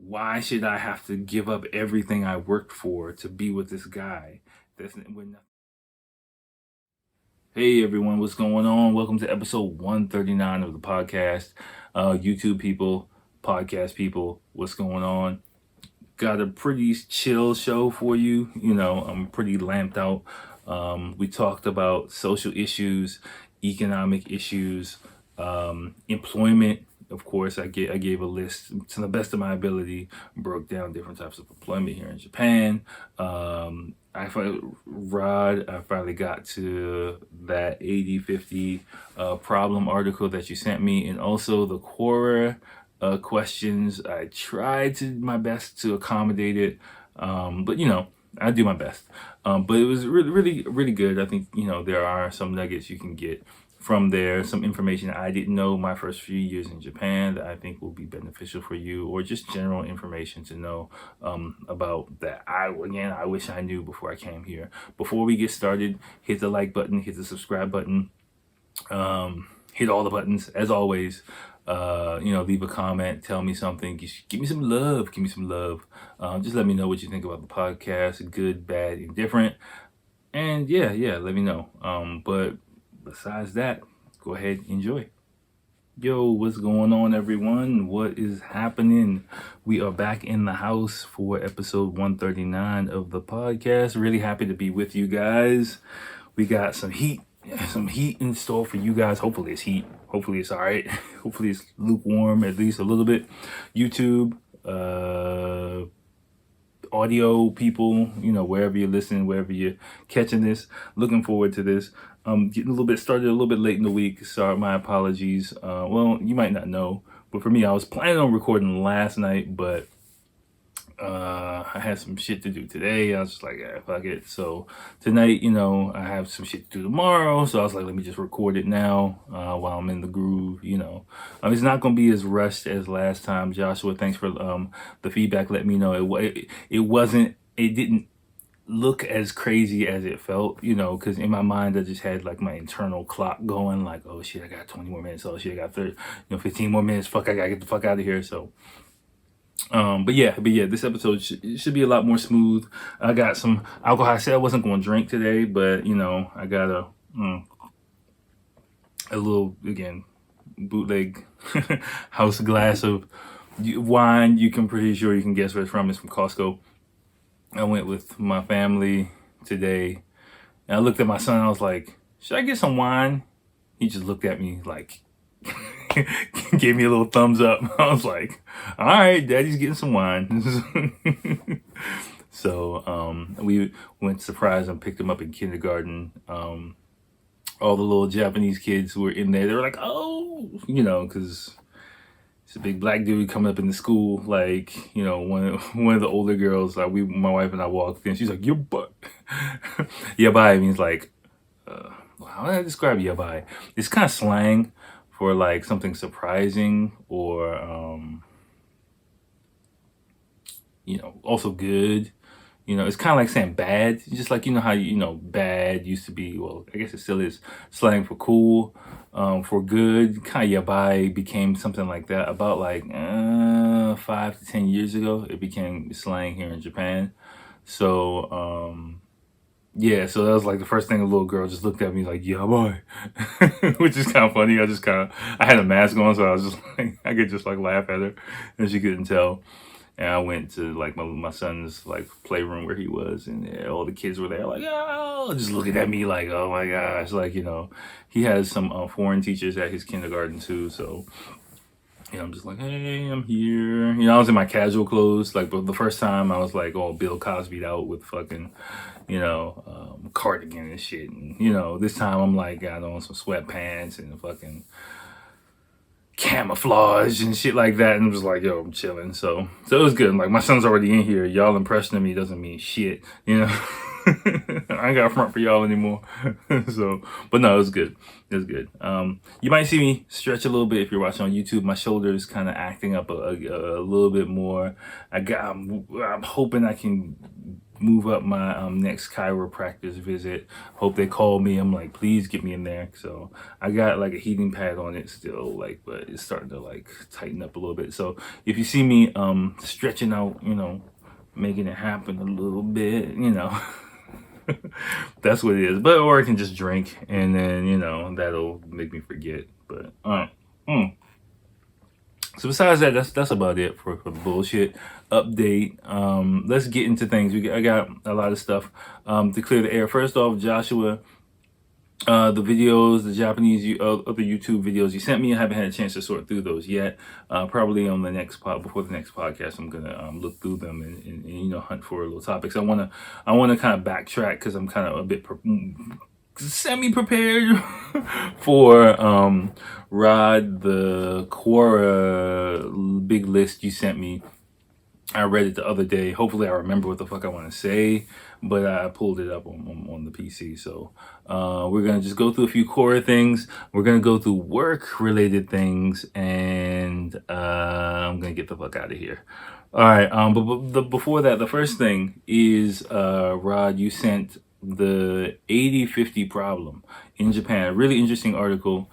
Why should I have to give up everything I worked for to be with this guy? We're not. Hey everyone, what's going on? Welcome to episode 139 of the podcast. YouTube people, podcast people, what's going on? Got a pretty chill show for you. I'm pretty lamped out. We talked about social issues, economic issues, employment. Of course, I gave a list to the best of my ability, broke down different types of employment here in Japan. I finally got to that 80/50 problem article that you sent me, and also the Quora questions. I tried my best to accommodate it, but I do my best. But it was really, really, really good. I think there are some nuggets you can get from there, some information I didn't know my first few years in Japan that I think will be beneficial for you, or just general information to know about that. I wish I knew before I came here. Before we get started, hit the like button, hit the subscribe button, hit all the buttons as always. Leave a comment, tell me something, give me some love, just let me know what you think about the podcast, good, bad, indifferent, and yeah, let me know. But besides that, go ahead, enjoy. Yo, what's going on, everyone? What is happening? We are back in the house for episode 139 of the podcast. Really happy to be with you guys. We got some heat in store for you guys. Hopefully it's heat. Hopefully it's all right. Hopefully it's lukewarm, at least a little bit. YouTube, audio people, wherever you're listening, wherever you're catching this, looking forward to this. Getting a little bit started a little bit late in the week. Sorry, my apologies. Well, you might not know, but for me, I was planning on recording last night, but I had some shit to do today. I was just like, yeah, fuck it. So tonight, I have some shit to do tomorrow. So I was like, let me just record it now while I'm in the groove. It's not gonna be as rushed as last time. Joshua, thanks for the feedback. Let me know it didn't look as crazy as it felt, because in my mind I just had like my internal clock going, like, oh shit, I got 20 more minutes. Oh shit, I got 30, 15 more minutes. Fuck, I gotta get the fuck out of here. So but yeah, this episode should be a lot more smooth. I got some alcohol. I said I wasn't going to drink today, but I got a little, again, bootleg house glass of wine. You can pretty sure you can guess where it's from. It's from Costco. I went with my family today, and I looked at my son. I was like, should I get some wine? He just looked at me like, gave me a little thumbs up. I was like, all right, daddy's getting some wine. So we went to surprise and picked him up in kindergarten. All the little Japanese kids who were in there, they were like, oh, because it's a big black dude coming up in the school. Like, one of the older girls, like my wife and I walked in. She's like, your butt. Yabai means like, how do I describe yabai? It's kind of slang for like something surprising, or also good. It's kind of like saying bad. Just like how bad used to be. Well, I guess it still is slang for cool. For good, kind of yabai became something like that about like 5 to 10 years ago. It became slang here in Japan. So yeah, so that was like the first thing a little girl just looked at me like, yeah, boy, which is kind of funny. I had a mask on, so I was just like, I could just like laugh at her, and she couldn't tell. And I went to like my son's like playroom where he was, and yeah, all the kids were there like, oh, just looking at me like, oh my gosh, like, he has some foreign teachers at his kindergarten too, so I'm just like, hey, I'm here. I was in my casual clothes. Like, but the first time I was like all Bill Cosby'd out with fucking, cardigan and shit. And, this time I'm like, got on some sweatpants and fucking camouflage and shit like that. And I'm just like, yo, I'm chilling. So it was good. Like, my son's already in here. Y'all impression of me doesn't mean shit, I ain't got front for y'all anymore. So, but no, it was good. It was good. You might see me stretch a little bit if you're watching on YouTube. My shoulders kind of acting up a little bit more. I'm hoping I can move up my next chiropractor's visit. Hope they call me. I'm like, please get me in there. So I got like a heating pad on it still, like, but it's starting to like tighten up a little bit. So if you see me stretching out, making it happen a little bit, that's what it is. But or I can just drink and then that'll make me forget. But so besides that, that's about it for the bullshit update. Let's get into things. I got a lot of stuff to clear the air. First off, Joshua, the videos, the Japanese other YouTube videos you sent me, I haven't had a chance to sort through those yet. Probably on the next before the next podcast, I'm gonna look through them and hunt for little topics. I wanna kind of backtrack because I'm kind of a bit semi-prepared for Rod, the Quora big list you sent me. I read it the other day. Hopefully I remember what the fuck I want to say, but I pulled it up on the PC. So we're going to just go through a few Quora things. We're going to go through work-related things, and I'm going to get the fuck out of here. All right, but before that, the first thing is, Rod, you sent the 80/50 problem in Japan. A really interesting article.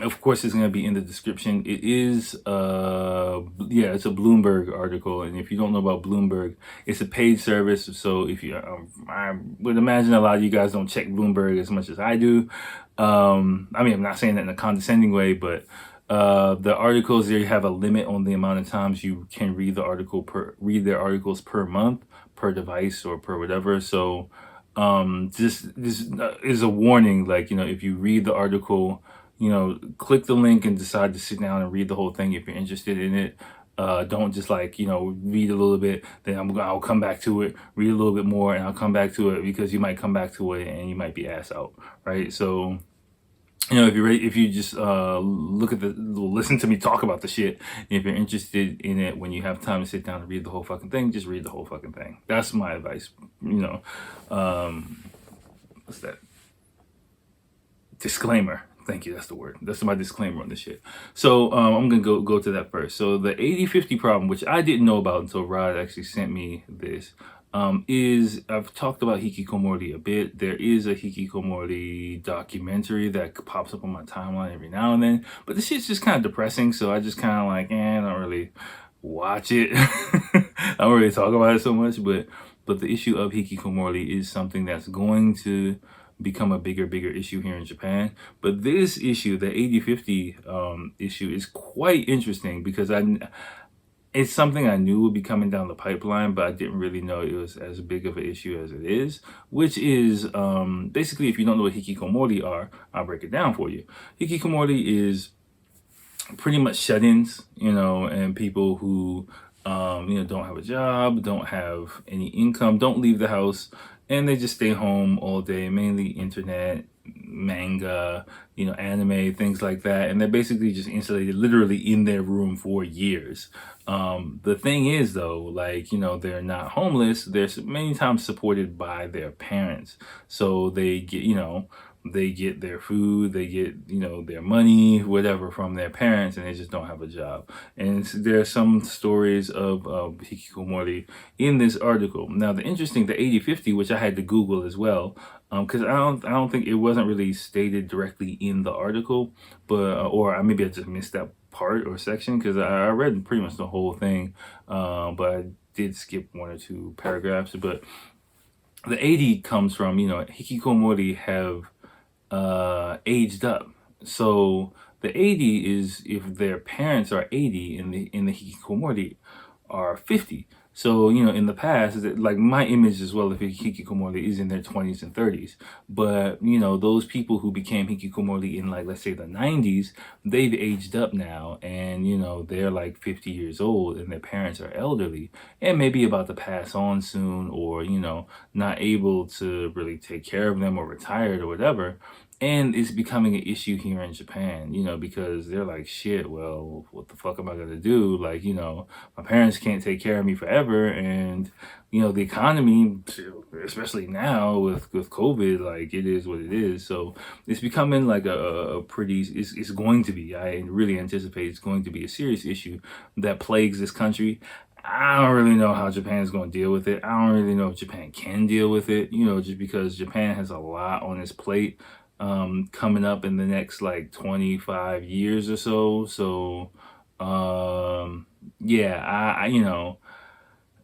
Of course, it's going to be in the description. It is, it's a Bloomberg article. And if you don't know about Bloomberg, it's a paid service. So if you, I would imagine a lot of you guys don't check Bloomberg as much as I do. I'm not saying that in a condescending way, but the articles there, you have a limit on the amount of times you can read their articles per month, per device, or per whatever. So this is a warning. Like, if you read the article, click the link and decide to sit down and read the whole thing if you're interested in it. Don't just read a little bit, then I'll come back to it, read a little bit more, and I'll come back to it, because you might come back to it and you might be ass out, right? So, if you just listen to me talk about the shit, if you're interested in it, when you have time to sit down and read the whole fucking thing, just read the whole fucking thing. That's my advice. What's that? Disclaimer. Thank you. That's the word. That's my disclaimer on this shit. So I'm going to go to that first. So the 80/50 problem, which I didn't know about until Rod actually sent me this, is I've talked about hikikomori a bit. There is a hikikomori documentary that pops up on my timeline every now and then. But this shit's just kind of depressing. So I just kind of I don't really watch it. I don't really talk about it so much. But the issue of hikikomori is something that's going to become a bigger issue here in Japan. But this issue, the 80/50 issue, is quite interesting because it's something I knew would be coming down the pipeline, but I didn't really know it was as big of an issue as it is, which is basically, if you don't know what hikikomori are, I'll break it down for you. Hikikomori is pretty much shut-ins, and people who don't have a job, don't have any income, don't leave the house, and they just stay home all day, mainly internet, manga, anime, things like that. And they're basically just insulated literally in their room for years. The thing is, though, they're not homeless. They're many times supported by their parents. So they get their food, they get, their money, whatever, from their parents, and they just don't have a job. And there are some stories of hikikomori in this article. Now, the 80/50, which I had to Google as well, because I don't think it wasn't really stated directly in the article, but or maybe I just missed that part or section, because I read pretty much the whole thing, but I did skip one or two paragraphs. But the 80 comes from, hikikomori have aged up. So the 80 is if their parents are 80 and the hikikomori are 50. So, in the past, like my image as well, if a hikikomori is in their 20s and 30s. But, those people who became hikikomori in, let's say the 90s, they've aged up now. And, they're 50 years old and their parents are elderly and maybe about to pass on soon, or, not able to really take care of them, or retired or whatever. And it's becoming an issue here in Japan, because they're like, shit, well, what the fuck am I going to do? My parents can't take care of me forever. And, the economy, especially now with COVID, it is what it is. So it's becoming a pretty, it's going to be, I really anticipate it's going to be a serious issue that plagues this country. I don't really know how Japan is going to deal with it. I don't really know if Japan can deal with it, just because Japan has a lot on its plate coming up in the next like 25 years or so. So, yeah,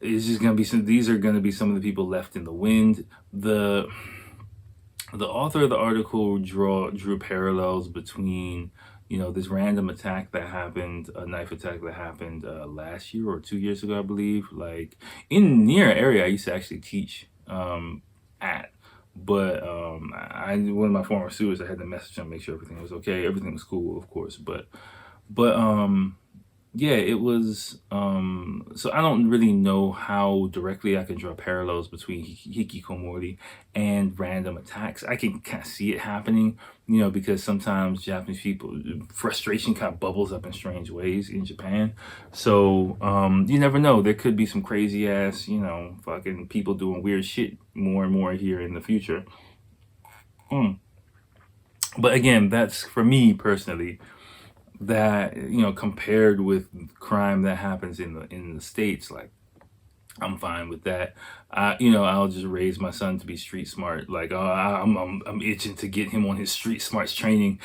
it's just going to be these are going to be some of the people left in the wind. The author of the article drew parallels between this random attack that happened, a knife attack that happened last year or 2 years ago, I believe, like in near an area I used to actually teach at. But one of my former students, I had to message him, make sure everything was okay. Everything was cool, of course, but yeah, it was. So I don't really know how directly I can draw parallels between hikikomori and random attacks. I can kind of see it happening, because sometimes Japanese people frustration kind of bubbles up in strange ways in Japan. So you never know. There could be some crazy ass, fucking people doing weird shit more and more here in the future. Mm. But again, that's for me personally, that compared with crime that happens in the states, like I'm fine with that. I'll just raise my son to be street smart. Like, I'm itching to get him on his street smarts training.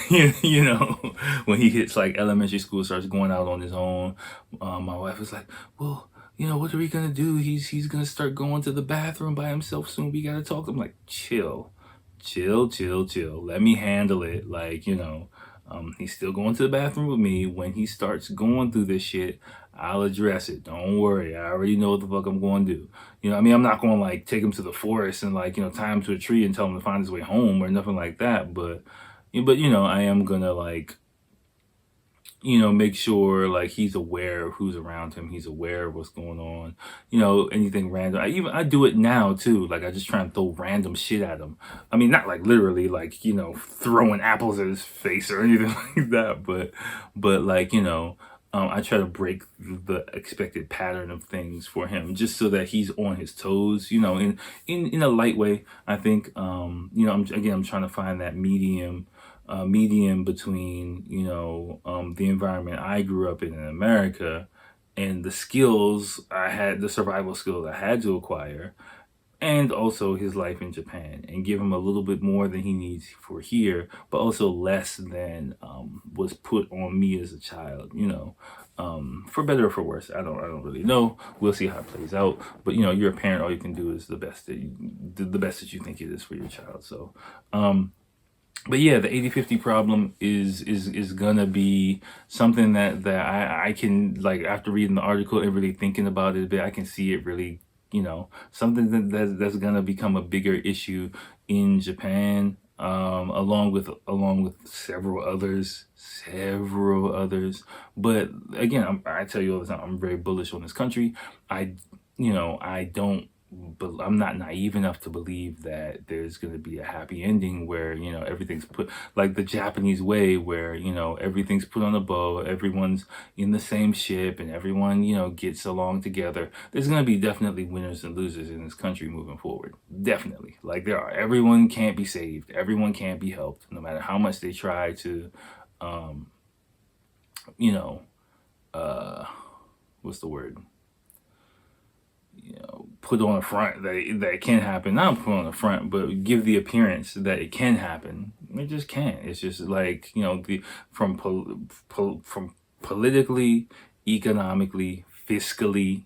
When he hits like elementary school, starts going out on his own. My wife was like, well, what are we gonna do? He's gonna start going to the bathroom by himself soon. We gotta talk. I'm like, chill, chill, chill, chill. Let me handle it. Like, he's still going to the bathroom with me. When he starts going through this shit, I'll address it. Don't worry. I already know what the fuck I'm going to do. I'm not going to like take him to the forest and like, tie him to a tree and tell him to find his way home or nothing like that. But I am going to like, make sure like he's aware of who's around him. He's aware of what's going on. Anything random. I do it now too. Like I just try and throw random shit at him. I mean, not like literally like, throwing apples at his face or anything like that, but like, I try to break the expected pattern of things for him just so that he's on his toes, in a light way. I think, I'm trying to find that medium between the environment I grew up in America and the skills I had, the survival skills I had to acquire, and also his life in Japan, and give him a little bit more than he needs for here, but also less than was put on me as a child. For better or for worse, I don't really know. We'll see how it plays out. But you're a parent. All you can do is the best that you think it is for your child. So. But yeah, the 80/50 problem is gonna be something that I can, like, after reading the article and really thinking about it a bit, I can see it really, something that's gonna become a bigger issue in Japan, along with several others. But again, I tell you all the time, I'm very bullish on this country. I don't, but I'm not naive enough to believe that there's going to be a happy ending where, everything's put like the Japanese way, where, everything's put on a bow, everyone's in the same ship, and everyone, gets along together. There's going to be definitely winners and losers in this country moving forward. Definitely. Like there are. Everyone can't be saved. Everyone can't be helped, no matter how much they try to, you know, what's the word? Put on a front that it can happen. Not put on the front, but give the appearance that it can happen. It just can't. It's just like, from politically, economically, fiscally,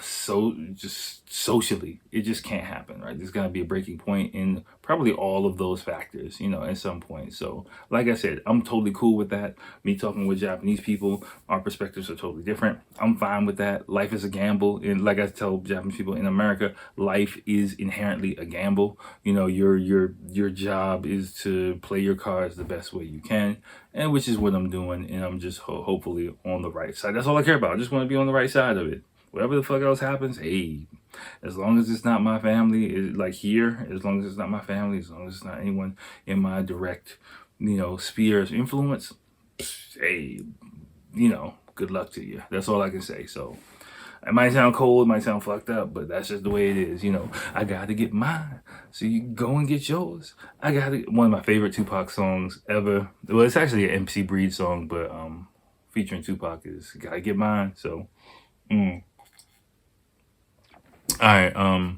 so just socially, it just can't happen, right? There's got to be a breaking point in probably all of those factors, at some point. So like I said, I'm totally cool with that. Me talking with Japanese people, our perspectives are totally different. I'm fine with that. Life is a gamble, and like I tell Japanese people in America, life is inherently a gamble. Your job is to play your cards the best way you can, and which is what I'm doing, and I'm just hopefully on the right side. That's all I care about. I just want to be on the right side of it. Whatever the fuck else happens, hey, as long as it's not my family, like here, as long as it's not my family, as long as it's not anyone in my direct, sphere of influence, hey, good luck to you. That's all I can say. So it might sound cold, it might sound fucked up, but that's just the way it is. I gotta get mine, so you go and get yours. One of my favorite Tupac songs ever. Well, it's actually an MC Breed song, but featuring Tupac is "Gotta Get Mine." So Mm. All right.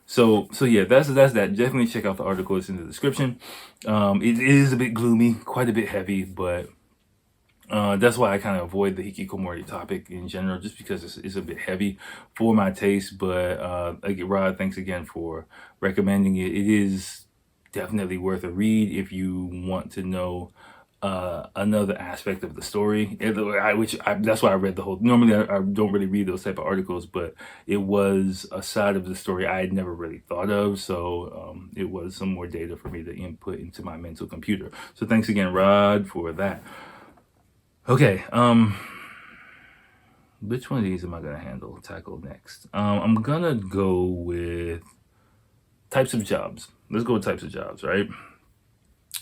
So yeah, that's that. Definitely check out the article. It's in the description. It is a bit gloomy, quite a bit heavy, but that's why I kind of avoid the hikikomori topic in general, just because it's a bit heavy for my taste. But again, Rod, thanks again for recommending it. It is definitely worth a read if you want to know another aspect of the story. That's why I read the whole. Normally, I don't really read those type of articles, but it was a side of the story I had never really thought of. So it was some more data for me to input into my mental computer. So thanks again, Rod, for that. Okay, which one of these am I gonna tackle next? I'm gonna go with types of jobs. Let's go with types of jobs, right?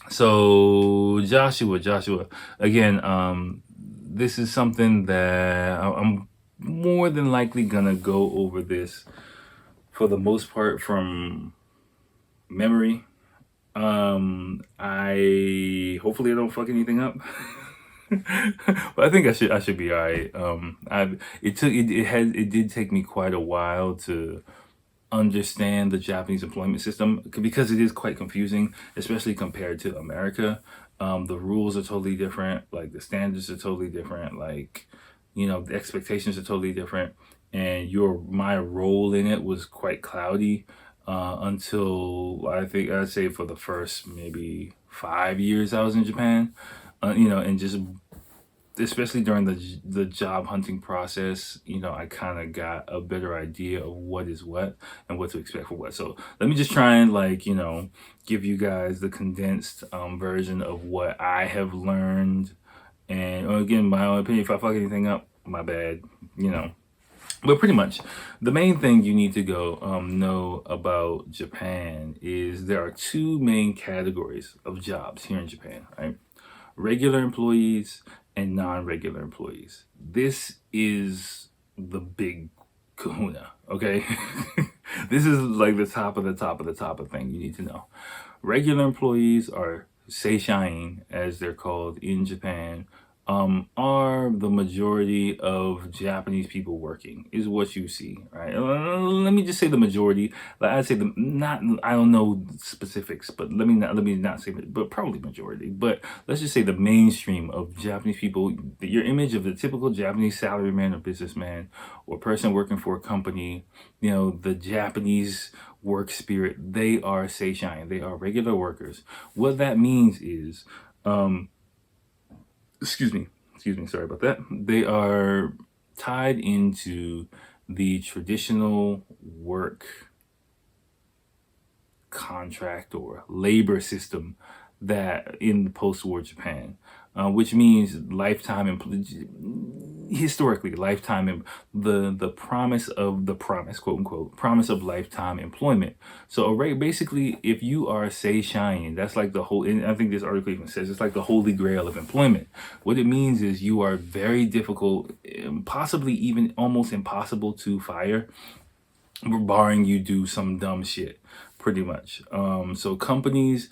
So Joshua, again, this is something that I'm more than likely gonna go over this for the most part from memory. I hopefully I don't fuck anything up. But I think I should be all right. It did take me quite a while to understand the Japanese employment system because it is quite confusing, especially compared to America. The rules are totally different, like the standards are totally different, like the expectations are totally different, and my role in it was quite cloudy until I think I'd say for the first maybe 5 years I was in Japan, and just especially during the job hunting process, I kind of got a better idea of what is what and what to expect for what. So let me just try and give you guys the condensed version of what I have learned. And again, my own opinion, if I fuck anything up, my bad, But pretty much, the main thing you need to go know about Japan is there are two main categories of jobs here in Japan, right? Regular employees and non-regular employees. This is the big kahuna, okay? This is like the top of the top of the top of thing you need to know. Regular employees are seishain, as they're called in Japan, are the majority of Japanese people working, is what you see, right? Let me just say the majority. Like I'd say I don't know specifics, but let me not say, but probably majority. But let's just say the mainstream of Japanese people, your image of the typical Japanese salaryman or businessman or person working for a company, the Japanese work spirit, they are seishain, they are regular workers. What that means is, excuse me, sorry about that. They are tied into the traditional work contract or labor system that in post-war Japan, which means historically lifetime, the promise, quote unquote, promise of lifetime employment. So basically, if you are seishain, that's like the whole. And I think this article even says it's like the holy grail of employment. What it means is you are very difficult, possibly even almost impossible to fire, barring you do some dumb shit, pretty much. So companies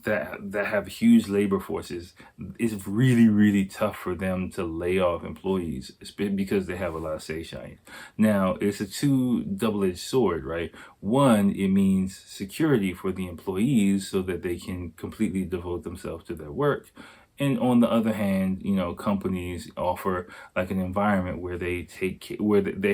that have huge labor forces, it's really tough for them to lay off employees because they have a lot of seishain. Now it's a double-edged sword, right? One, it means security for the employees so that they can completely devote themselves to their work. And on the other hand, companies offer like an environment where they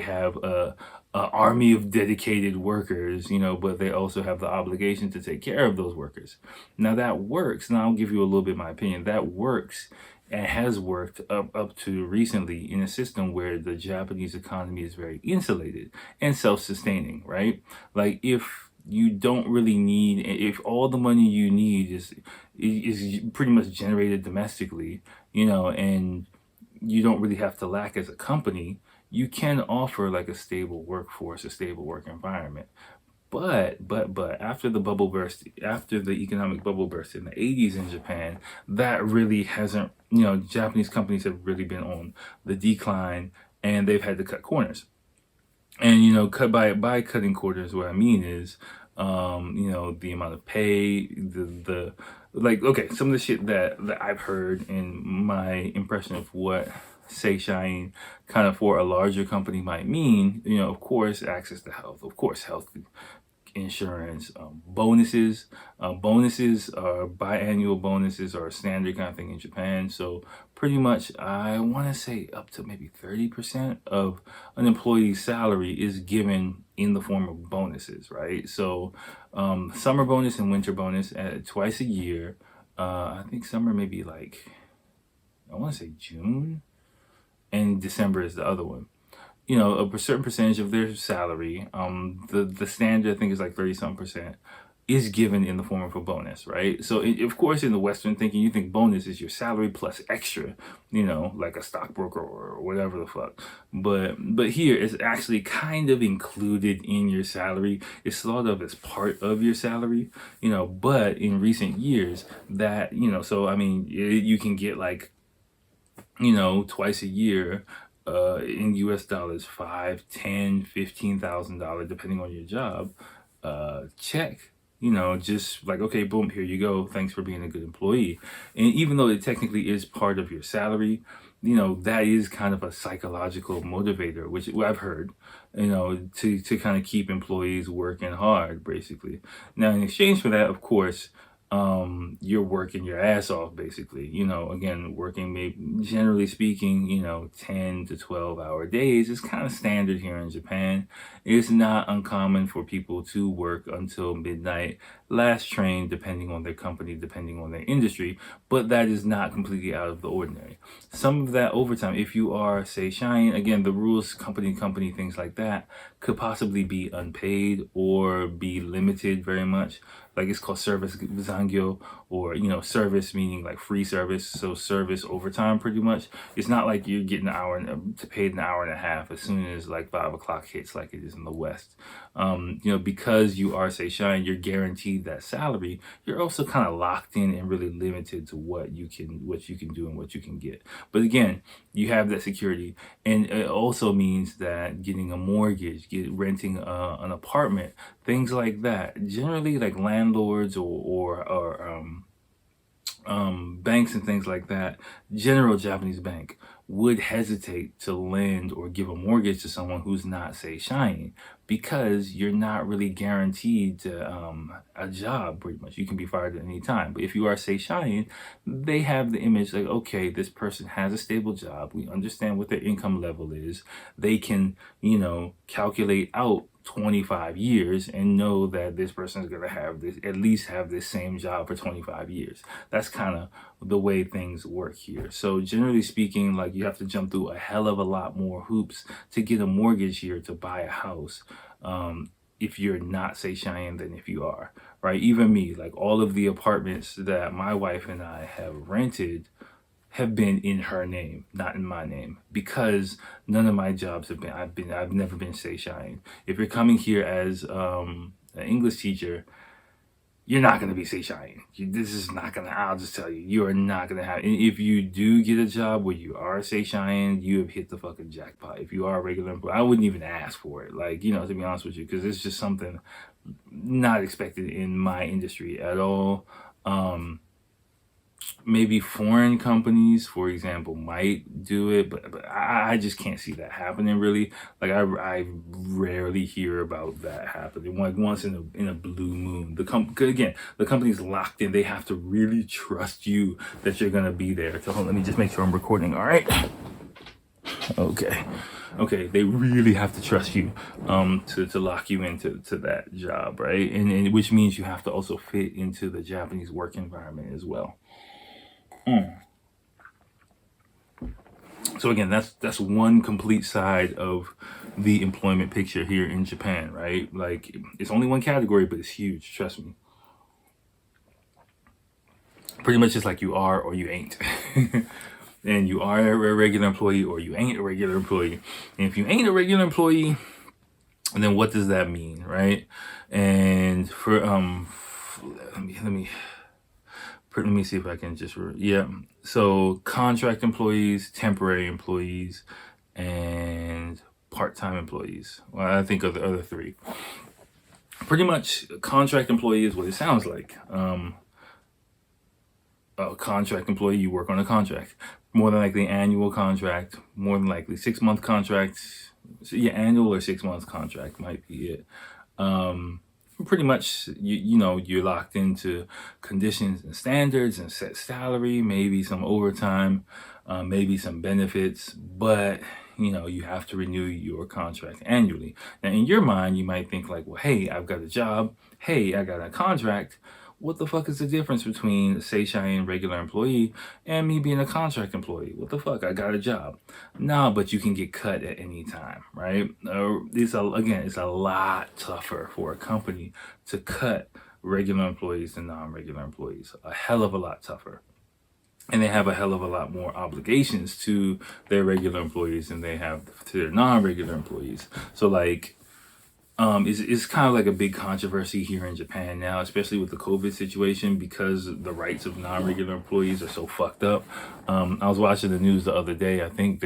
have a army of dedicated workers, but they also have the obligation to take care of those workers. Now that works. Now I'll give you a little bit of my opinion. That works and has worked up to recently in a system where the Japanese economy is very insulated and self-sustaining, right? Like if you don't really need, if all the money you need is pretty much generated domestically, and you don't really have to lack as a company, you can offer like a stable workforce, a stable work environment. But after the economic bubble burst in the 80s in Japan, that really hasn't, Japanese companies have really been on the decline and they've had to cut corners. And cut by cutting corners, what I mean is, the amount of pay, some of the shit that I've heard, and my impression of what Seishain kind of for a larger company might mean, of course, access to health, of course, health insurance, bonuses. Bonuses are biannual bonuses are a standard kind of thing in Japan. So pretty much, I want to say up to maybe 30% of an employee's salary is given in the form of bonuses, right? So summer bonus and winter bonus twice a year. I think summer maybe like, I want to say June, and December is the other one. A certain percentage of their salary, the standard I think is like 30-some%, is given in the form of a bonus, right? So of course, in the Western thinking, you think bonus is your salary plus extra, like a stockbroker or whatever the fuck. But here it's actually kind of included in your salary. It's thought of as part of your salary, but in recent years that, so I mean, you can get like, twice a year, in US dollars, $5, $10, $15,000, depending on your job, check, just like, okay, boom, here you go. Thanks for being a good employee. And even though it technically is part of your salary, that is kind of a psychological motivator, which I've heard, to kind of keep employees working hard, basically. Now, in exchange for that, of course, you're working your ass off, basically, again, working maybe, generally speaking, 10 to 12 hour days is kind of standard here in Japan. It's not uncommon for people to work until midnight, last train, depending on their company, depending on their industry, but that is not completely out of the ordinary. Some of that overtime, if you are, say, Shine, again, the rules, company, things like that, could possibly be unpaid or be limited very much. Like it's called service zangyo, or service meaning like free service. So service overtime, pretty much. It's not like you're getting an hour to paid an hour and a half as soon as like 5 o'clock hits, like it is in the West. Because you are, say, Shine, you're guaranteed that salary. You're also kind of locked in and really limited to what you can do and what you can get. But again, you have that security, and it also means that getting a mortgage, renting an apartment, things like that. Generally, like landlords or banks and things like that, general Japanese bank would hesitate to lend or give a mortgage to someone who's not, say, Shine, because you're not really guaranteed to a job. Pretty much, you can be fired at any time. But if you are, say, Shine, they have the image like, okay, this person has a stable job. We understand what their income level is. They can, calculate out 25 years and know that this person is going to have this, at least have this same job for 25 years. That's kind of the way things work here. So generally speaking, like, you have to jump through a hell of a lot more hoops to get a mortgage here to buy a house. If you're not, say, Cheyenne, than if you are, right? Even me, like all of the apartments that my wife and I have rented have been in her name, not in my name, because none of my jobs have been, I've never been, say, Cheyenne. If you're coming here as an English teacher, you're not going to be, say, Cheyenne. This is not going to, I'll just tell you, you are not going to have, and if you do get a job where you are, say, Cheyenne, you have hit the fucking jackpot. If you are a regular employee, I wouldn't even ask for it, like, to be honest with you, because it's just something not expected in my industry at all. Maybe foreign companies, for example, might do it, but I just can't see that happening, really. Like, I rarely hear about that happening. Like once in a blue moon. Again, the company's locked in. They have to really trust you that you're gonna be there. So let me just make sure I'm recording. All right. Okay, they really have to trust you to lock you into that job, right? And which means you have to also fit into the Japanese work environment as well. So again, that's one complete side of the employment picture here in Japan, right? Like, it's only one category, but it's huge, trust me. Pretty much just like you are or you ain't. And you are a regular employee or you ain't a regular employee. And if you ain't a regular employee, then what does that mean, right? And for let me see if I can just, so contract employees, temporary employees, and part-time employees. Well, I think of the other three. Pretty much, contract employee is what it sounds like. A contract employee, you work on a contract. more than likely annual contract, more than likely 6-month contracts. So yeah, annual or 6 months contract might be it. Pretty much, you're locked into conditions and standards and set salary, maybe some overtime, maybe some benefits, but you have to renew your contract annually. Now, in your mind, you might think like, well, hey, I've got a job. Hey, I got a contract. What the fuck is the difference between, say, Cheyenne regular employee and me being a contract employee? What the fuck? I got a job. No, but you can get cut at any time, right? It's a lot tougher for a company to cut regular employees than non-regular employees. A hell of a lot tougher. And they have a hell of a lot more obligations to their regular employees than they have to their non-regular employees. So like, it's kind of like a big controversy here in Japan now, especially with the COVID situation, because the rights of non-regular employees are so fucked up. I was watching the news the other day. I think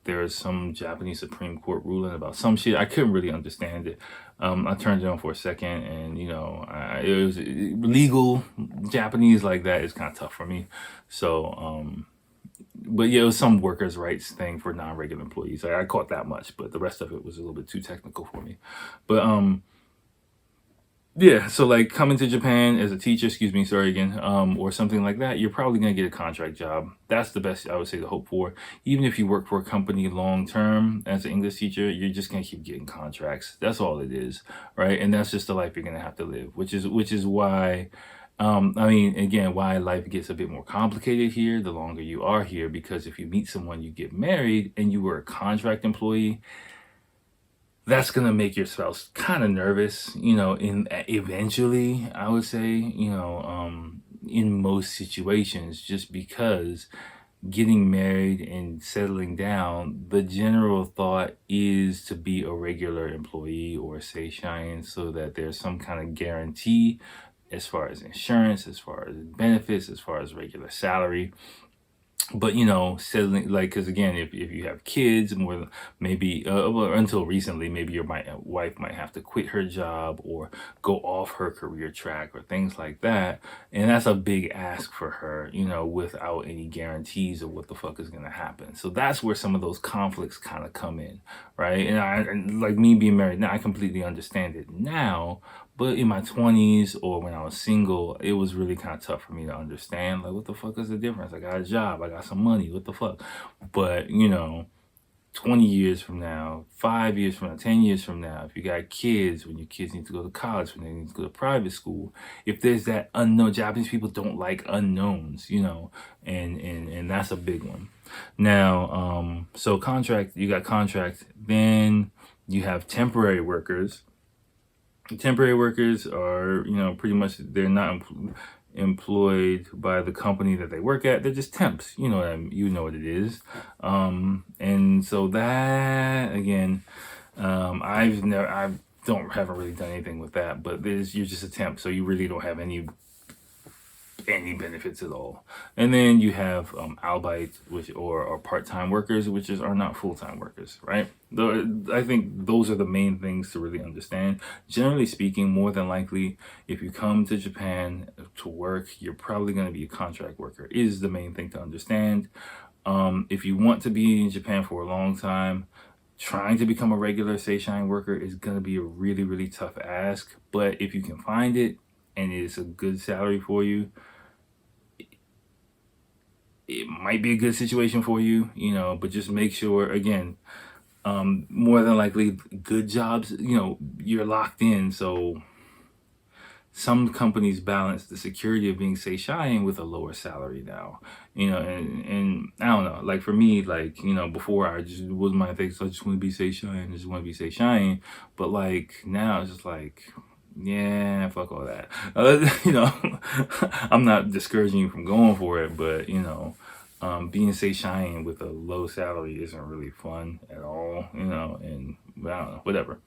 there's some Japanese Supreme Court ruling about some shit. I couldn't really understand it. I turned it on for a second, and it was legal Japanese like that is kind of tough for me. So, but yeah, it was some workers' rights thing for non-regular employees. I caught that much, but the rest of it was a little bit too technical for me. But yeah, so like coming to Japan as a teacher, or something like that, you're probably gonna get a contract job. That's the best I would say to hope for. Even if you work for a company long term as an English teacher, you're just gonna keep getting contracts. That's all it is, right? And that's just the life you're gonna have to live, which is why. Again, why life gets a bit more complicated here the longer you are here, because if you meet someone, you get married, and you were a contract employee, that's gonna make your spouse kind of nervous, eventually, I would say, in most situations, just because getting married and settling down, the general thought is to be a regular employee or seishain, so that there's some kind of guarantee as far as insurance, as far as benefits, as far as regular salary. But settling, like, because again, if you have kids, maybe until recently, maybe your wife might have to quit her job or go off her career track or things like that, and that's a big ask for her, without any guarantees of what the fuck is gonna happen. So that's where some of those conflicts kind of come in, right? And like me being married now, I completely understand it now. But in my 20s or when I was single, it was really kind of tough for me to understand. Like, what the fuck is the difference? I got a job, I got some money, what the fuck? But, 20 years from now, 5 years from now, 10 years from now, if you got kids, when your kids need to go to college, when they need to go to private school, if there's that unknown, Japanese people don't like unknowns, and that's a big one. Now, so you got contract, then you have temporary workers. Temporary workers are, pretty much they're not employed by the company that they work at. They're just temps. You know what it is. And so that again, haven't really done anything with that. But you're just a temp, so you really don't have any benefits at all. And then you have albeit, which are part-time workers, which are not full-time workers, right? I think those are the main things to really understand. Generally speaking, more than likely, if you come to Japan to work, you're probably going to be a contract worker, is the main thing to understand. If you want to be in Japan for a long time, trying to become a regular seishain worker is going to be a really, really tough ask. But if you can find it and it's a good salary for you, it might be a good situation for you, but just make sure, again, more than likely, good jobs, you're locked in. So some companies balance the security of being seishain with a lower salary now, and I don't know, like for me, like, before I just was my thing, so I just want to be seishain, but like now it's just like, yeah, fuck all that. I'm not discouraging you from going for it, but being seishain with a low salary isn't really fun at all, and I don't know, whatever.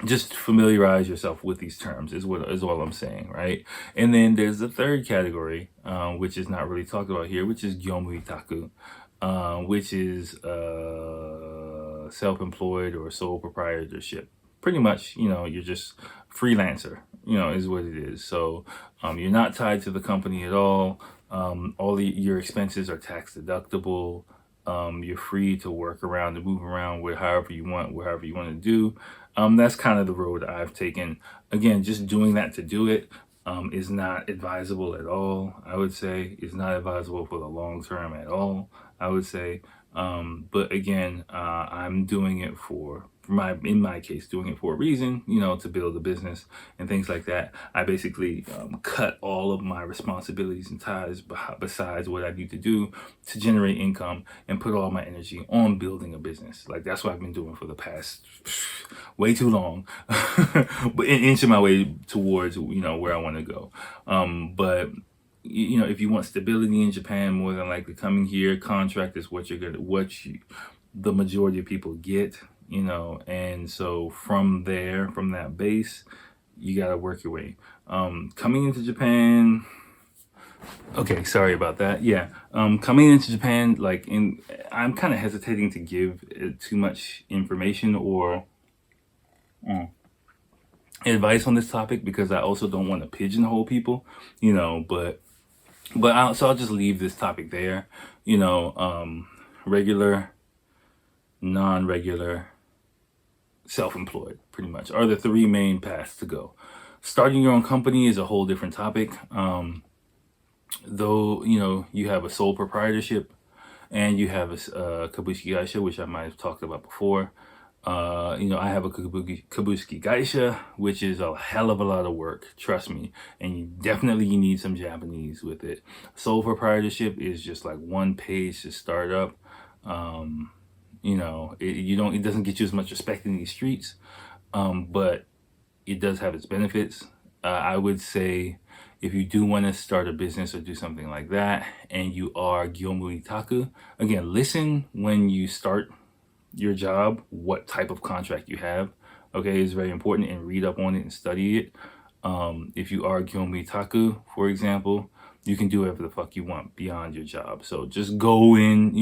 Just familiarize yourself with these terms is all I'm saying, right? And then there's the third category, which is not really talked about here, which is gyomu itaku, which is self-employed or sole proprietorship pretty much, you're just freelancer, is what it is. So you're not tied to the company at all. Your expenses are tax deductible. You're free to work around and move around with however you want, wherever you want to do. That's kind of the road I've taken. Again, just doing that to do it is not advisable at all. I would say it's not advisable for the long term at all. I would say, but again, I'm doing it in my case, doing it for a reason, to build a business and things like that. I basically cut all of my responsibilities and ties besides what I need to do to generate income and put all my energy on building a business. Like that's what I've been doing for the past way too long, but inching my way towards, where I want to go. But if you want stability in Japan, more than likely coming here, contract is the majority of people get, and so from that base, you got to work your way. Coming into Japan, okay, sorry about that. Yeah, coming into Japan, I'm kind of hesitating to give too much information or advice on this topic because I also don't want to pigeonhole people, so I'll just leave this topic there. Regular, non-regular, self-employed, pretty much are the three main paths to go. Starting your own company is a whole different topic. Though you have a sole proprietorship and you have a kabushiki gaisha, which I might have talked about before. I have a kabushiki gaisha, which is a hell of a lot of work, trust me, and you need some Japanese with it. Sole proprietorship is just like one page to start up. It doesn't get you as much respect in these streets, but it does have its benefits. I would say if you do want to start a business or do something like that, and you are gyomu itaku, again, listen when you start your job, what type of contract you have. Okay, it's very important, and read up on it and study it. If you are gyomu itaku, for example, you can do whatever the fuck you want beyond your job. So just go in,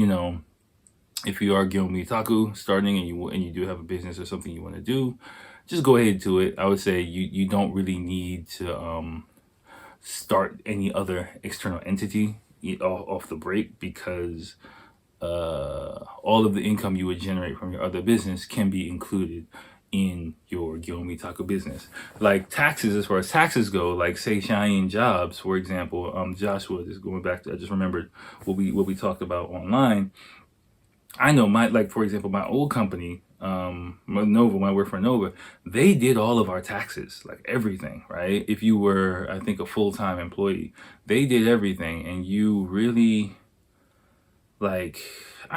if you are gyomu itaku starting and you do have a business or something you want to do, just go ahead to it. I would say you don't really need to start any other external entity off the break, because all of the income you would generate from your other business can be included in your gyomu itaku business. Like taxes, as far as taxes go, like say Shine Jobs, for example, Joshua, just going back to, I just remembered what we talked about online. I know for example, my old company, Nova, when I worked for Nova, they did all of our taxes, like everything, right? If you were, I think, a full-time employee, they did everything, and you really, I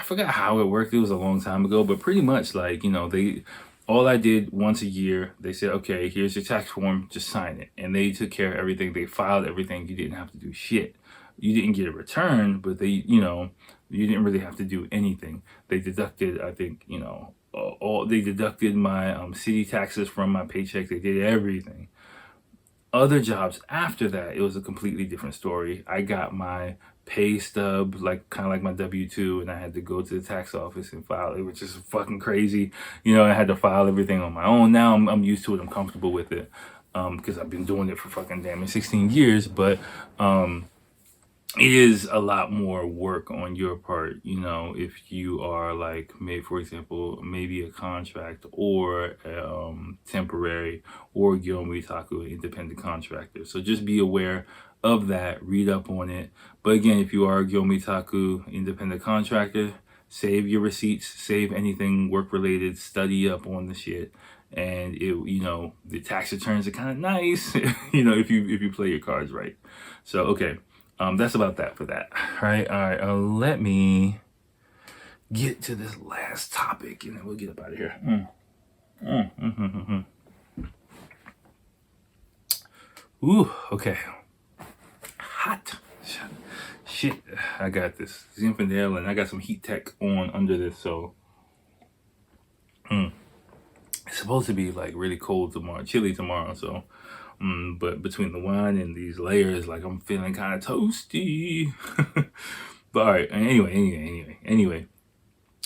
forgot how it worked. It was a long time ago, but pretty much all I did once a year, they said, okay, here's your tax form, just sign it. And they took care of everything. They filed everything. You didn't have to do shit. You didn't get a return, but you didn't really have to do anything. They deducted, I think, they deducted my city taxes from my paycheck. They did everything. Other jobs after that, it was a completely different story. I got my pay stub, kind of like my W-2, and I had to go to the tax office and file it, which is fucking crazy. I had to file everything on my own. Now I'm used to it. I'm comfortable with it because I've been doing it for fucking damn 16 years. But it is a lot more work on your part, if you are for example, maybe a contract or temporary or gyomu itaku independent contractor. So just be aware of that, read up on it. But again, if you are a gyomu itaku independent contractor, save your receipts, save anything work related, study up on the shit. And the tax returns are kind of nice, if you play your cards right. So, okay. That's about that for that. All right. Let me get to this last topic, and then we'll get up out of here. Ooh, okay. Hot. Shit, I got this Zinfandel, and I got some heat tech on under this, so it's supposed to be really cold tomorrow, chilly tomorrow, so but between the wine and these layers, I'm feeling kind of toasty. But all right, anyway.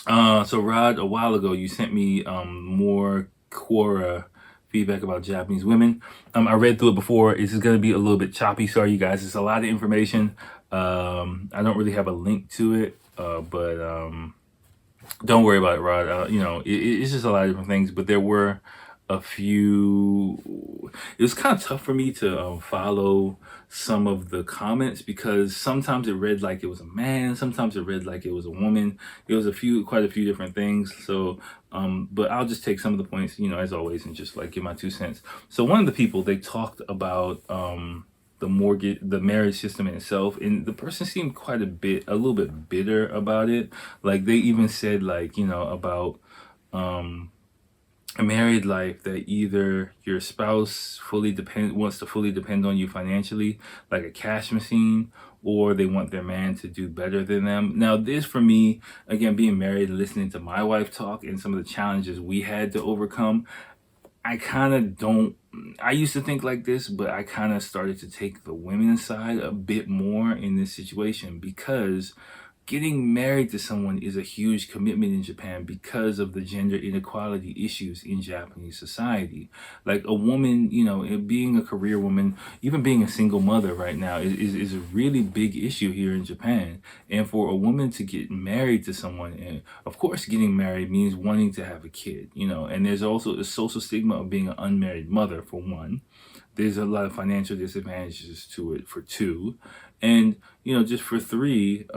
So Rod, a while ago, you sent me more Quora feedback about Japanese women. I read through it before. This is going to be a little bit choppy. Sorry, you guys. It's a lot of information. I don't really have a link to it, but don't worry about it, Rod. It's just a lot of different things, but there were a few. It was kind of tough for me to follow some of the comments because sometimes it read like it was a man, sometimes it read like it was a woman. It was quite a few different things. So, but I'll just take some of the points, as always, and just like give my 2 cents. So one of the people, they talked about the marriage system in itself, and the person seemed a little bit bitter about it. Like they even said, like, about a married life, that either your spouse wants to fully depend on you financially, like a cash machine, or they want their man to do better than them. Now, this for me, again, being married and listening to my wife talk and some of the challenges we had to overcome, I kind of don't. I used to think like this, but I kind of started to take the women's side a bit more in this situation, because getting married to someone is a huge commitment in Japan because of the gender inequality issues in Japanese society. Like a woman, being a career woman, even being a single mother right now is a really big issue here in Japan. And for a woman to get married to someone, and of course, getting married means wanting to have a kid, and there's also the social stigma of being an unmarried mother, for one. There's a lot of financial disadvantages to it, for two. And, just for three,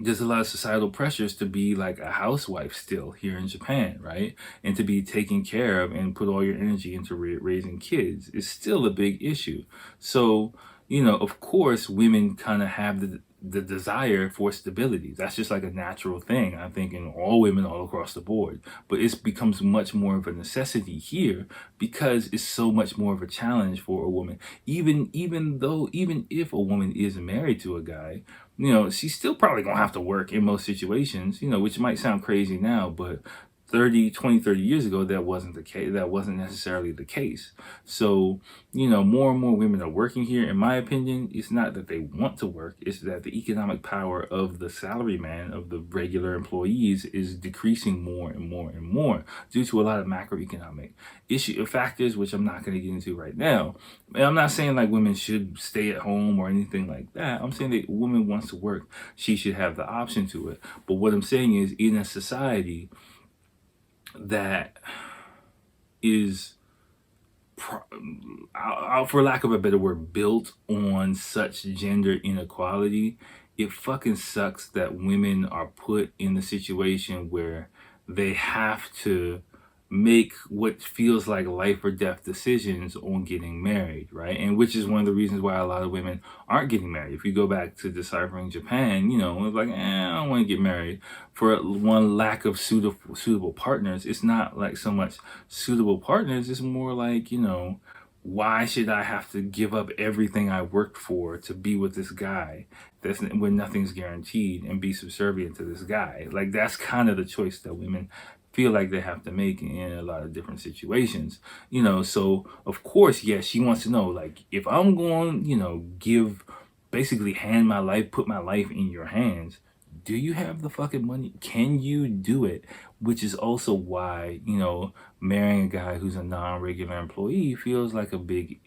there's a lot of societal pressures to be like a housewife still here in Japan, right? And to be taken care of and put all your energy into raising kids is still a big issue. So, of course, women kind of have the desire for stability. That's just like a natural thing, I think, in all women all across the board. But it becomes much more of a necessity here because it's so much more of a challenge for a woman. Even if a woman is married to a guy, she's still probably gonna have to work in most situations, which might sound crazy now, but 30 years ago, that wasn't the case. That wasn't necessarily the case. So, more and more women are working here. In my opinion, it's not that they want to work, it's that the economic power of the salaryman, of the regular employees, is decreasing more and more and more due to a lot of macroeconomic factors, which I'm not going to get into right now. And I'm not saying like women should stay at home or anything like that. I'm saying that a woman wants to work, she should have the option to it. But what I'm saying is, in a society that is, for lack of a better word, built on such gender inequality, it fucking sucks that women are put in the situation where they have to make what feels like life or death decisions on getting married, right? And which is one of the reasons why a lot of women aren't getting married. If you go back to Deciphering Japan, it's like, I don't want to get married. For one, lack of suitable partners. It's not like so much suitable partners, it's more like, why should I have to give up everything I worked for to be with this guy when nothing's guaranteed, and be subservient to this guy? Like, that's kind of the choice that women feel like they have to make in a lot of different situations. So of course, yes, she wants to know, like, if I'm going, put my life in your hands, do you have the fucking money? Can you do it? Which is also why, marrying a guy who's a non-regular employee feels like a big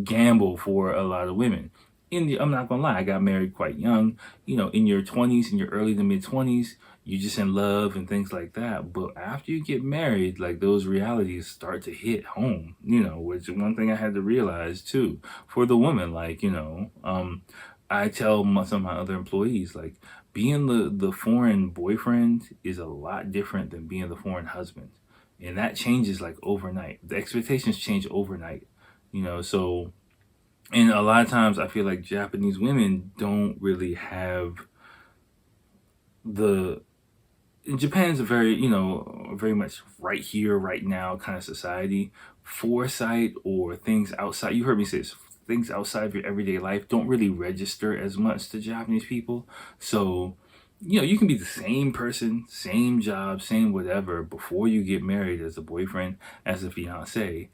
gamble for a lot of women. I'm not gonna lie, I got married quite young. In your 20s, in your early to mid 20s, you're just in love and things like that. But after you get married, like, those realities start to hit home, which is one thing I had to realize too for the woman. Like, I tell some of my other employees, like, being the foreign boyfriend is a lot different than being the foreign husband. And that changes like overnight. The expectations change overnight, so. And a lot of times I feel like Japanese women don't really have Japan's a very much right here, right now kind of society. Foresight or things outside, you heard me say this, things outside of your everyday life don't really register as much to Japanese people. So, you can be the same person, same job, same whatever before you get married, as a boyfriend, as a fiance.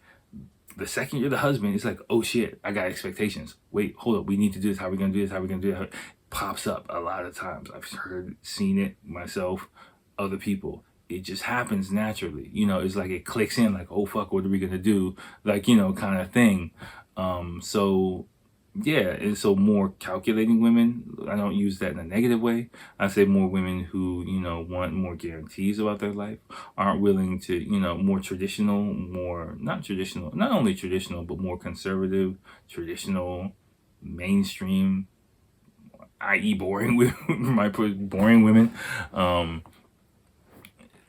The second you're the husband, it's like, oh shit, I got expectations. Wait, hold up, we need to do this. How are we gonna do this? How are we gonna do it? Pops up a lot of times. I've seen it myself, other people. it just happens naturally. It's like it clicks in, like, oh fuck, what are we gonna do? Like, kind of thing. So yeah, and so more calculating women, I don't use that in a negative way. I say more women who, want more guarantees about their life, aren't willing to, more traditional, more not traditional, not only traditional, but more conservative, traditional, mainstream, i.e. boring women, might put boring women.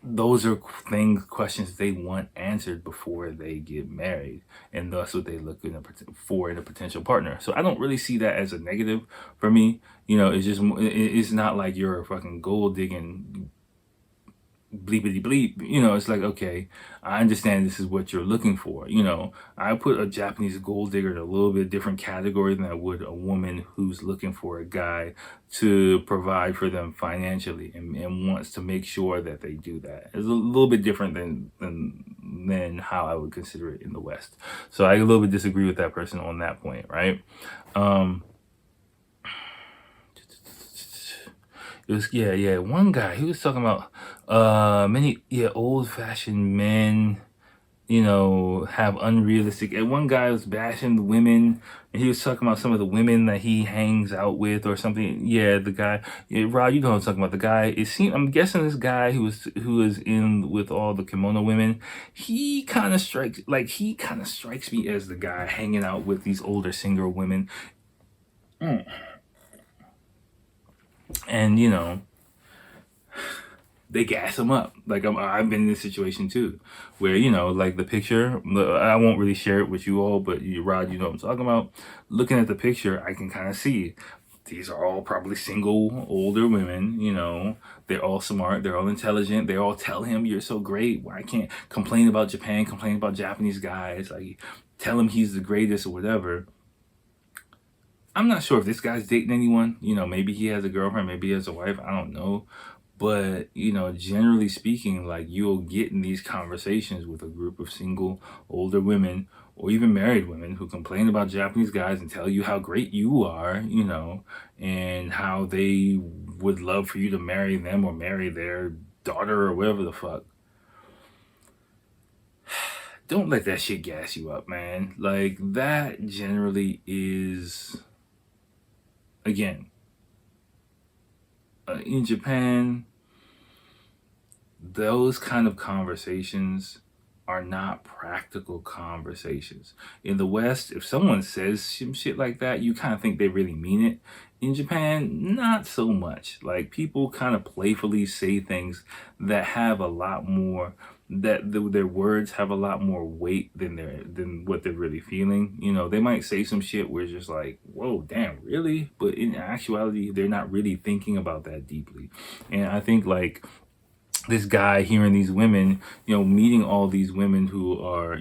Those are questions they want answered before they get married, and thus what they look for in a potential partner. So I don't really see that as a negative for me. It's just it's not like you're a fucking gold digging bleepity bleep. It's like, okay, I understand this is what you're looking for. I put a Japanese gold digger in a little bit different category than I would a woman who's looking for a guy to provide for them financially, and wants to make sure that they do that. It's a little bit different than how I would consider it in the West. So I a little bit disagree with that person on that point, right? It was, yeah. One guy, he was talking about many old fashioned men, have unrealistic. And one guy was bashing the women, and he was talking about some of the women that he hangs out with or something. Yeah, the guy, Rod, you know what I'm talking about. The guy, I'm guessing this guy who is in with all the kimono women. He kind of strikes me as the guy hanging out with these older single women. And they gas him up. Like, I've been in this situation too, where like the picture. I won't really share it with you all, but Rod, you know what I'm talking about. Looking at the picture, I can kind of see these are all probably single older women. They're all smart, they're all intelligent. They all tell him, "You're so great. Why can't complain about Japan? Complain about Japanese guys. Like, tell him he's the greatest or whatever." I'm not sure if this guy's dating anyone. Maybe he has a girlfriend, maybe he has a wife. I don't know. But, generally speaking, like, you'll get in these conversations with a group of single older women or even married women who complain about Japanese guys and tell you how great you are, and how they would love for you to marry them or marry their daughter or whatever the fuck. Don't let that shit gas you up, man. Like, that generally is, again, in Japan, those kind of conversations are not practical conversations. In the West, if someone says some shit like that, you kind of think they really mean it. In Japan, not so much. Like, people kind of playfully say things that have a lot more, their words have a lot more weight than what they're really feeling. They might say some shit where it's just like, whoa, damn, really? But in actuality, they're not really thinking about that deeply. And I think, like, this guy hearing these women, meeting all these women who are,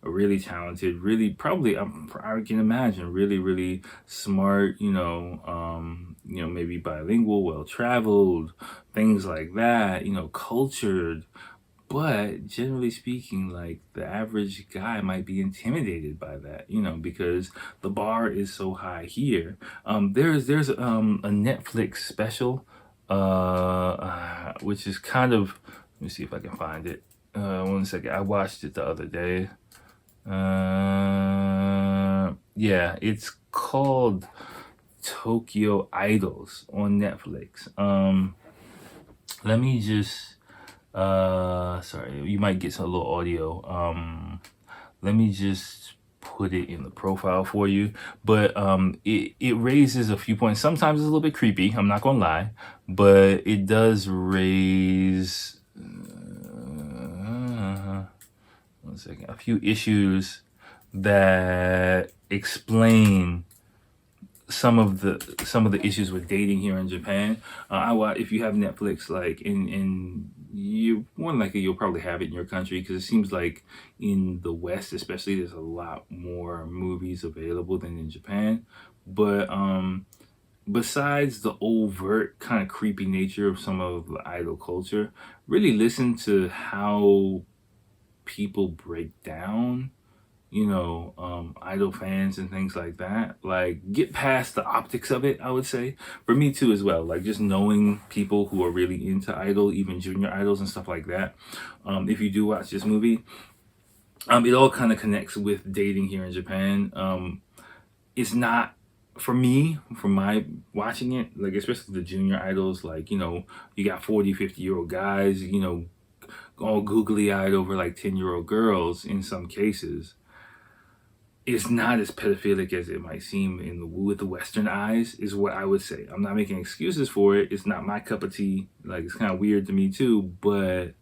really talented, really probably, I can imagine, really, really smart, maybe bilingual, well-traveled, things like that, cultured. But generally speaking, like, the average guy might be intimidated by that, because the bar is so high here. There's a Netflix special, which is kind of, let me see if I can find it. 1 second. I watched it the other day. Yeah, it's called Tokyo Idols on Netflix. Let me just, sorry, you might get some little audio. Let me just put it in the profile for you. But it raises a few points. Sometimes it's a little bit creepy, I'm not gonna lie, but it does raise 1 second, a few issues that explain some of the issues with dating here in Japan. If you have Netflix, like, in you, more than likely you'll probably have it in your country, because it seems like in the West especially, there's a lot more movies available than in Japan. But besides the overt kind of creepy nature of some of the idol culture, really listen to how people break down idol fans and things like that. Like, get past the optics of it, I would say. For me too as well. Like, just knowing people who are really into idol, even junior idols and stuff like that. If you do watch this movie, it all kind of connects with dating here in Japan. It's not, for me, for my watching it, like especially the junior idols, like, you got 40, 50-year-old guys, all googly eyed over like 10-year-old girls in some cases. It's not as pedophilic as it might seem with the Western eyes, is what I would say. I'm not making excuses for it. It's not my cup of tea. Like, it's kind of weird to me too, but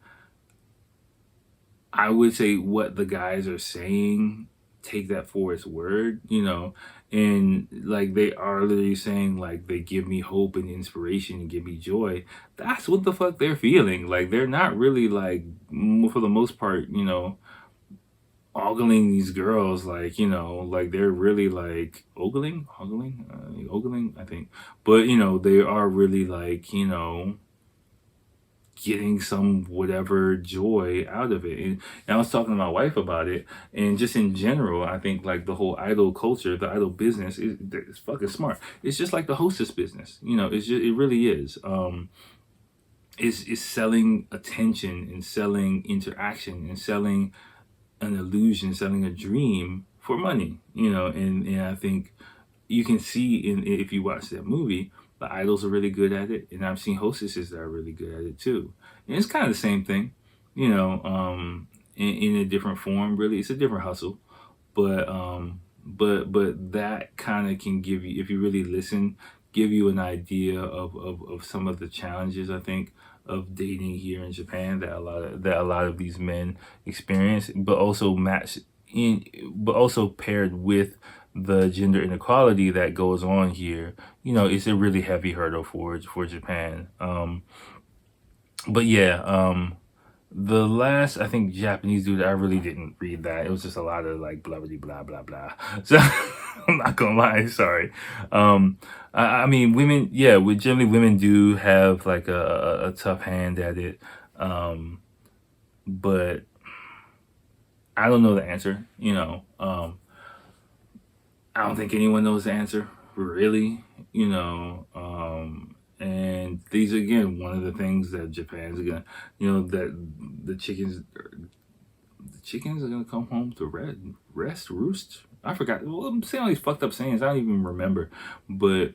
I would say what the guys are saying, take that for its word, and like they are literally saying like they give me hope and inspiration and give me joy. That's what the fuck they're feeling. Like, they're not really like, for the most part, ogling these girls, like, like they're really like ogling, I think. But they are really like, getting some whatever joy out of it. And I was talking to my wife about it, and just in general, I think like the whole idol culture, the idol business is fucking smart. It's just like the hostess business, it really is. Is selling attention and selling interaction and selling an illusion, selling a dream for money, and I think you can see if you watch that movie, the idols are really good at it, and I've seen hostesses that are really good at it too. And it's kind of the same thing, in a different form. Really, it's a different hustle, but that kind of can give you, if you really listen, give you an idea of some of the challenges, I think, of dating here in Japan that a lot of these men experience, but also paired with the gender inequality that goes on here. It's a really heavy hurdle for Japan. But yeah, the last, I think, Japanese dude, I really didn't read that. It was just a lot of like blah blah blah blah. So I'm not gonna lie, sorry. I mean, women, yeah, generally women do have like a tough hand at it, but I don't know the answer. I don't think anyone knows the answer, really. And these are, again, one of the things that Japan's gonna, that the chickens are gonna come home to roost. I forgot. Well, I'm saying all these fucked up sayings. I don't even remember, but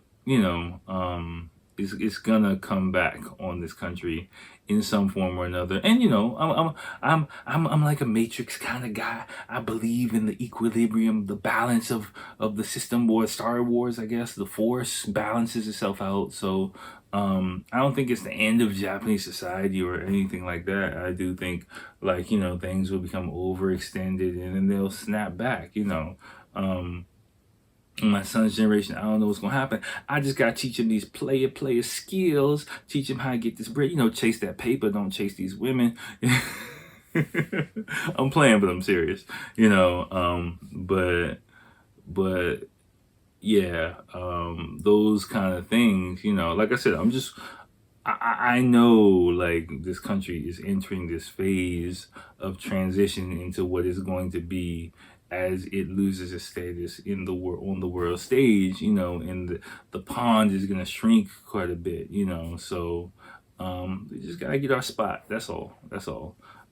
it's gonna come back on this country in some form or another. And I'm like a Matrix kind of guy. I believe in the equilibrium, the balance of the system. Or Star Wars, I guess the Force balances itself out. So I don't think it's the end of Japanese society or anything like that. I do think, like, things will become overextended and then they'll snap back. My son's generation, I don't know what's gonna happen. I just gotta teach him these player skills, teach him how to get this bread, chase that paper, don't chase these women. I'm playing, but I'm serious, but yeah, those kind of things, like I said, I know, like, this country is entering this phase of transition into what is going to be, as it loses its status in the world, on the world stage, and the pond is going to shrink quite a bit, so we just got to get our spot. That's all.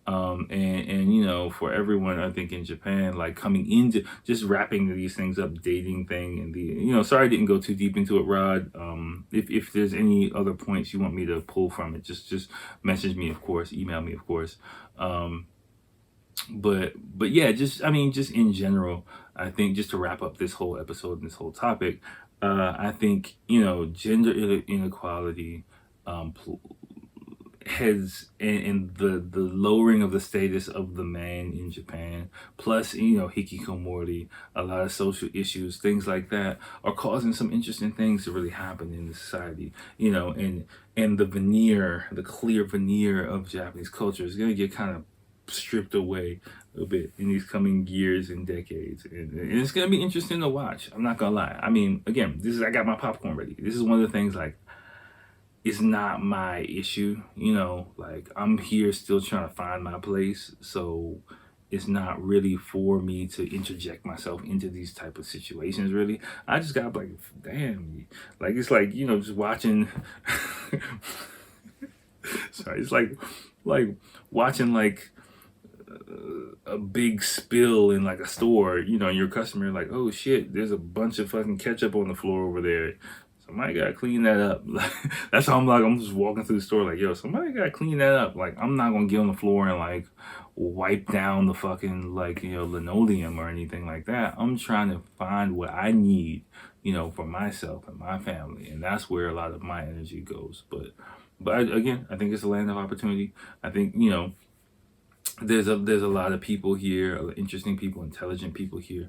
And for everyone, I think in Japan, like, coming into just wrapping these things up, dating thing, and sorry I didn't go too deep into it, Rod. If there's any other points you want me to pull from it, just message me, of course, email me, of course. But yeah, just in general, I think, just to wrap up this whole episode and this whole topic, I think, gender inequality, heads in the lowering of the status of the man in Japan, plus hikikomori, a lot of social issues, things like that, are causing some interesting things to really happen in the society. And the clear veneer of Japanese culture is going to get kind of stripped away a bit in these coming years and decades, and it's going to be interesting to watch. I'm not gonna lie. I mean, again, I got my popcorn ready. This is one of the things, like, it's not my issue, like, I'm here still trying to find my place. So it's not really for me to interject myself into these type of situations. Really, I just got like, damn, like it's like, you know, just watching. Sorry, it's like watching like a big spill in like a store, you know, and your customer like, oh shit, there's a bunch of fucking ketchup on the floor over there. Somebody gotta clean that up. That's how I'm like, I'm just walking through the store like, yo, somebody gotta clean that up. Like, I'm not gonna get on the floor and like wipe down the fucking like, you know, linoleum or anything like that. I'm trying to find what I need, you know, for myself and my family, and that's where a lot of my energy goes. But again, I think it's a land of opportunity. I think, you know, there's a lot of people here, interesting people, intelligent people here,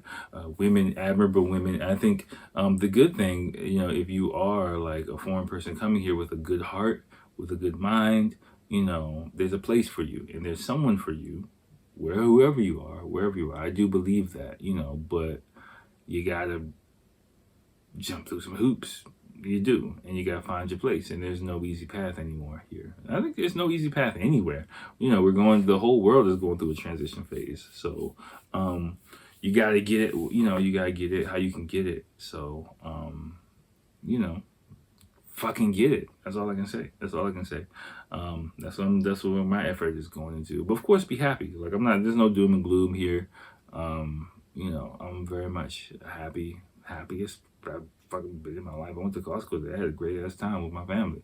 women, admirable women. I think the good thing, you know, if you are like a foreign person coming here with a good heart, with a good mind, you know, there's a place for you and there's someone for you, wherever you are, wherever you are. I do believe that, you know, but you gotta jump through some hoops. You do, and you gotta find your place. And there's no easy path anymore here. I think there's no easy path anywhere. You know, the whole world is going through a transition phase. So, you gotta get it. You know, you gotta get it how you can get it. So, you know, fucking get it. That's all I can say. That's all I can say. That's what my effort is going into. But of course, be happy. Like there's no doom and gloom here. You know, I'm very much happiest I've fucking been in my life. I went to Costco. I had a great ass time with my family.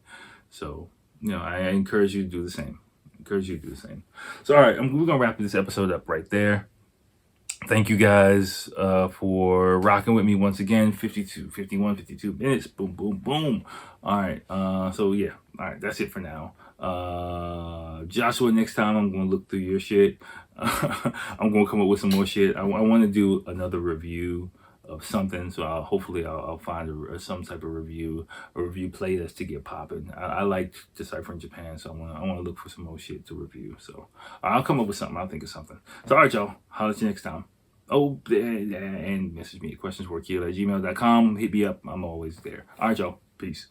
So, you know, I encourage you to do the same. So, all right, we're gonna wrap this episode up right there. Thank you guys for rocking with me once again. 52 minutes. Boom, boom, boom. All right. So yeah. All right. That's it for now. Joshua, next time I'm going to look through your shit. I'm going to come up with some more shit. I want to do another review of something. So hopefully I'll find some type of review, a review playlist to get popping. I like Deciphering Japan. So I want to look for some more shit to review. So I'll come up with something. I'll think of something. So all right, y'all. Holler at you next time. Oh, and message me at questionsforakil@gmail.com. Hit me up. I'm always there. All right, y'all. Peace.